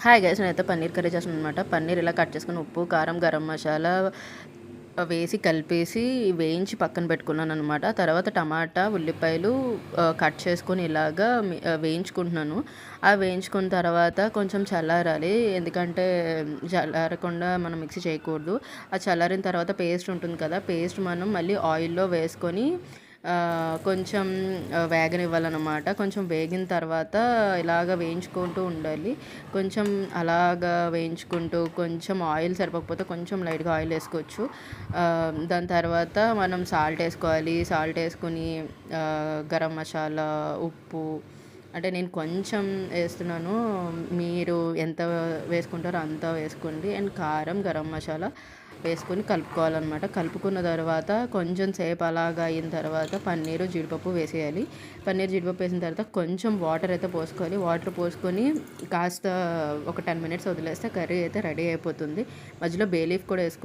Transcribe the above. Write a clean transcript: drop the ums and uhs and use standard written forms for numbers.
Hi guys, నేనైతే paneer curry చేస్తున్నాను అనమాట. పన్నీర్ ఇలా కట్ చేసుకుని ఉప్పు, కారం, గరం మసాలా వేసి కలిపేసి వేయించి పక్కన పెట్టుకున్నాను అనమాట. తర్వాత టమాటా, ఉల్లిపాయలు కట్ చేసుకొని ఇలాగా వేయించుకుంటున్నాను. వేయించుకున్న తర్వాత కొంచెం చల్లారాలి, ఎందుకంటే చల్లారకుండా మనం మిక్సీ చేయకూడదు. చల్లారిన తర్వాత పేస్ట్ ఉంటుంది కదా, పేస్ట్ మనం మళ్ళీ ఆయిల్లో వేసుకొని కొంచెం వేగనివ్వాలన్నమాట. కొంచెం వేగిన తర్వాత ఇలాగ వేయించుకుంటూ ఉండాలి. కొంచెం అలాగా వేయించుకుంటూ కొంచెం ఆయిల్ సరిపోకపోతే కొంచెం లైట్గా ఆయిల్ వేసుకోవచ్చు. దాని తర్వాత మనం సాల్ట్ వేసుకోవాలి. సాల్ట్ వేసుకుని గరం మసాలా, ఉప్పు, అంటే నేను కొంచెం వేస్తున్నాను, మీరు ఎంత వేసుకుంటారో అంత వేసుకోండి. అండ్ కారం, గరం మసాలా వేసుకొని కలుపుకోవాలన్నమాట. కలుపుకున్న తర్వాత కొంచెం సేపు అలాగా అయిన తర్వాత పన్నీరు, జీడిపప్పు వేసేయాలి. పన్నీర్, జీడిపప్పు వేసిన తర్వాత కొంచెం వాటర్ అయితే పోసుకోవాలి. వాటర్ పోసుకొని కాస్త ఒక 10 minutes వదిలేస్తే కర్రీ అయితే రెడీ అయిపోతుంది. మధ్యలో బే లీఫ్ కూడా వేసుకోవచ్చు.